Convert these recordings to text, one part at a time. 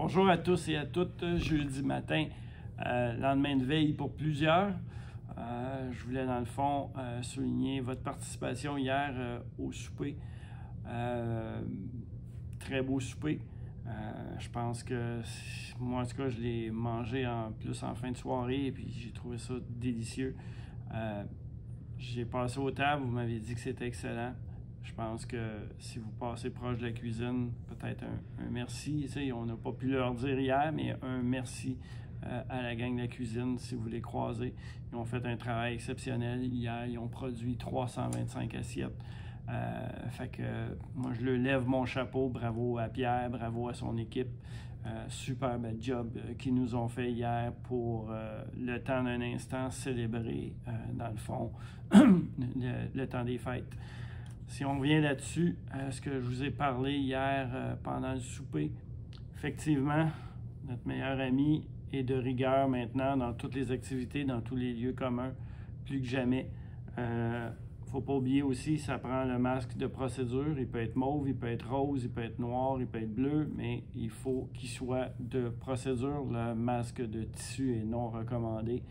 Bonjour à tous et à toutes. Jeudi matin, lendemain de veille pour plusieurs. Je voulais dans le fond souligner votre participation hier au souper. Très beau souper. Je pense que moi en tout cas je l'ai mangé en fin de soirée et puis j'ai trouvé ça délicieux. J'ai passé aux tables, vous m'avez dit que c'était excellent. Je pense que si vous passez proche de la cuisine, peut-être un merci. Tu sais, on n'a pas pu leur dire hier, mais un merci à la gang de la cuisine si vous les croisez. Ils ont fait un travail exceptionnel hier. Ils ont produit 325 assiettes. Fait que moi, je leur lève mon chapeau. Bravo à Pierre, bravo à son équipe. Super bel job qu'ils nous ont fait hier pour le temps d'un instant célébrer, dans le fond, le temps des fêtes. Si on revient là-dessus, ce que je vous ai parlé hier pendant le souper, effectivement, notre meilleur ami est de rigueur maintenant dans toutes les activités, dans tous les lieux communs, plus que jamais. Faut pas oublier aussi, ça prend le masque de procédure. Il peut être mauve, il peut être rose, il peut être noir, il peut être bleu, mais il faut qu'il soit de procédure. Le masque de tissu est non recommandé.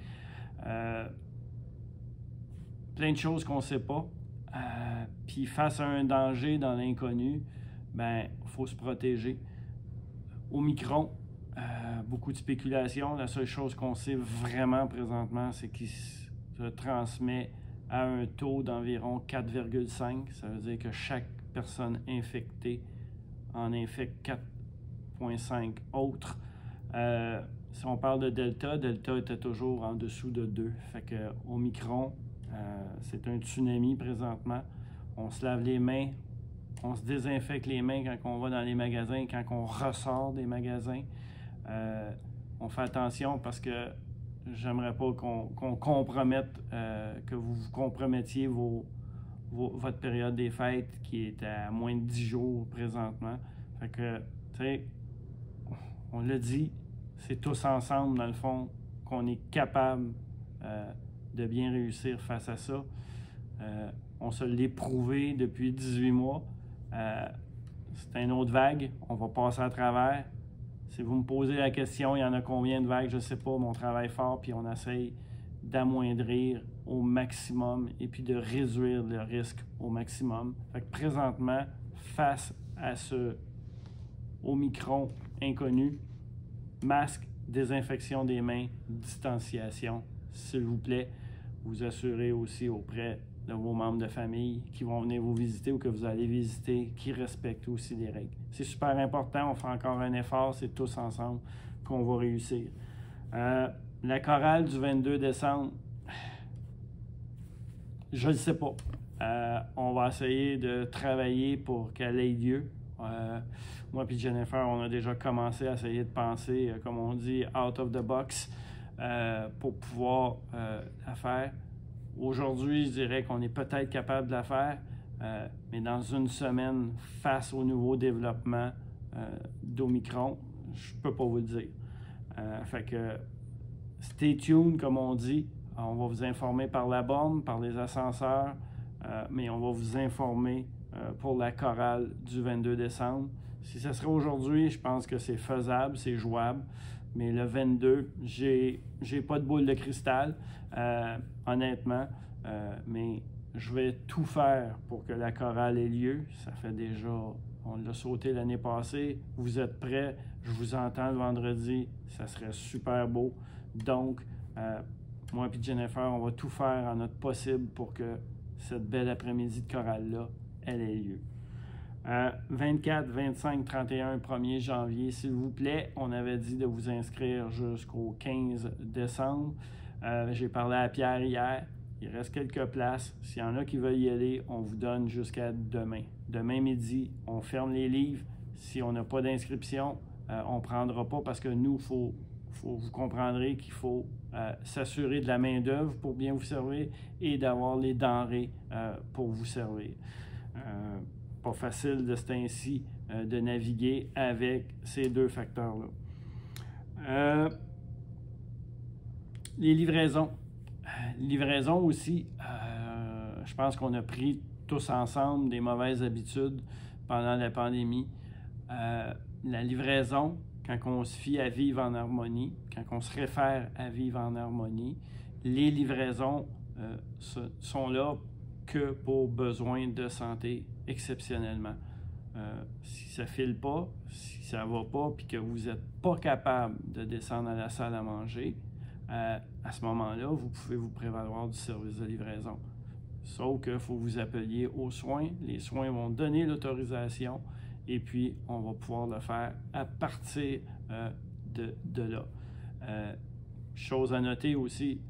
Plein de choses qu'on ne sait pas. Puis face à un danger dans l'inconnu, ben faut se protéger. Omicron, beaucoup de spéculation. La seule chose qu'on sait vraiment présentement, c'est qu'il se transmet à un taux d'environ 4,5. Ça veut dire que chaque personne infectée en infecte 4,5 autres. Si on parle de Delta, Delta était toujours en dessous de 2. Fait que Omicron, c'est un tsunami présentement. On se lave les mains, on se désinfecte les mains quand on va dans les magasins, quand on ressort des magasins. On fait attention parce que j'aimerais pas qu'on compromette, que vous compromettiez votre période des fêtes qui est à moins de 10 jours présentement. Fait que, tu sais, on l'a dit, c'est tous ensemble, dans le fond, qu'on est capable de bien réussir face à ça. On se l'est prouvé depuis 18 mois. C'est une autre vague. On va passer à travers. Si vous me posez la question, il y en a combien de vagues, je ne sais pas, mais on travaille fort puis on essaye d'amoindrir au maximum et puis de réduire le risque au maximum. Fait que présentement, face à ce Omicron inconnu, masque, désinfection des mains, distanciation, s'il vous plaît. Vous assurez aussi auprès de vos membres de famille qui vont venir vous visiter ou que vous allez visiter, qui respectent aussi les règles. C'est super important, on fait encore un effort, c'est tous ensemble qu'on va réussir. La chorale du 22 décembre, je ne sais pas. On va essayer de travailler pour qu'elle ait lieu. Moi et Jennifer, on a déjà commencé à essayer de penser, comme on dit, out of the box pour pouvoir la faire. Aujourd'hui, je dirais qu'on est peut-être capable de la faire, mais dans une semaine, face au nouveau développement d'Omicron, je peux pas vous le dire. Fait que stay tuned, comme on dit. On va vous informer par la borne, par les ascenseurs, mais on va vous informer pour la chorale du 22 décembre. Si ce serait aujourd'hui, je pense que c'est faisable, c'est jouable. Mais le 22, j'ai pas de boule de cristal, honnêtement. Mais je vais tout faire pour que la chorale ait lieu. Ça fait déjà, on l'a sauté l'année passée. Vous êtes prêts? Je vous entends le vendredi. Ça serait super beau. Donc, moi et Jennifer, on va tout faire en notre possible pour que cette belle après-midi de chorale-là, elle ait lieu. 24, 25, 31, 1er janvier, s'il vous plaît. On avait dit de vous inscrire jusqu'au 15 décembre. J'ai parlé à Pierre hier. Il reste quelques places. S'il y en a qui veulent y aller, on vous donne jusqu'à demain. Demain midi, on ferme les livres. Si on n'a pas d'inscription, on ne prendra pas parce que nous, vous comprendrez qu'il faut s'assurer de la main-d'œuvre pour bien vous servir et d'avoir les denrées pour vous servir. Pas facile de ce temps-ci de naviguer avec ces deux facteurs-là. Les livraisons. Livraison aussi, je pense qu'on a pris tous ensemble des mauvaises habitudes pendant la pandémie. La livraison, quand on se fie à Vivre en harmonie, quand on se réfère à Vivre en harmonie, les livraisons sont là que pour besoins de santé exceptionnellement. Si ça ne file pas, si ça ne va pas, puis que vous n'êtes pas capable de descendre à la salle à manger, à ce moment-là, vous pouvez vous prévaloir du service de livraison. Sauf qu'il faut que vous appeliez aux soins. Les soins vont donner l'autorisation et puis on va pouvoir le faire à partir de là. Chose à noter aussi,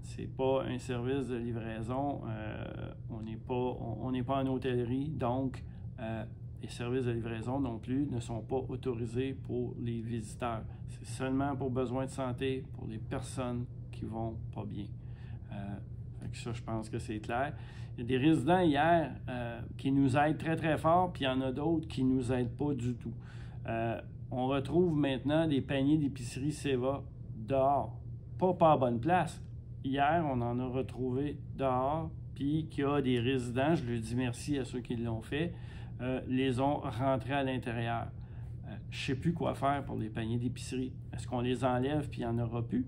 c'est pas un service de livraison. On n'est pas en hôtellerie, donc les services de livraison non plus ne sont pas autorisés pour les visiteurs. C'est seulement pour besoins de santé, pour les personnes qui vont pas bien. Ça, je pense que c'est clair. Il y a des résidents hier qui nous aident très, très fort, puis il y en a d'autres qui ne nous aident pas du tout. On retrouve maintenant des paniers d'épicerie Seva dehors. Pas à bonne place. Hier, on en a retrouvé dehors, puis qu'il y a des résidents, je leur dis merci à ceux qui l'ont fait, les ont rentrés à l'intérieur. Je ne sais plus quoi faire pour les paniers d'épicerie. Est-ce qu'on les enlève puis il n'y en aura plus?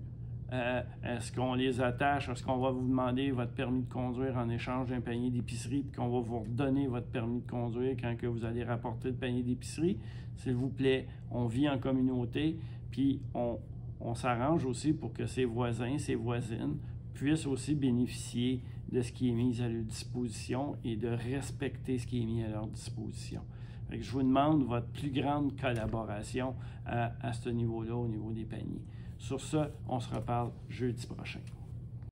Est-ce qu'on les attache? Est-ce qu'on va vous demander votre permis de conduire en échange d'un panier d'épicerie puis qu'on va vous redonner votre permis de conduire quand que vous allez rapporter le panier d'épicerie? S'il vous plaît, on vit en communauté puis on s'arrange aussi pour que ses voisins, ses voisines puissent aussi bénéficier de ce qui est mis à leur disposition et de respecter ce qui est mis à leur disposition. Fait que je vous demande votre plus grande collaboration à ce niveau-là, au niveau des paniers. Sur ce, on se reparle jeudi prochain.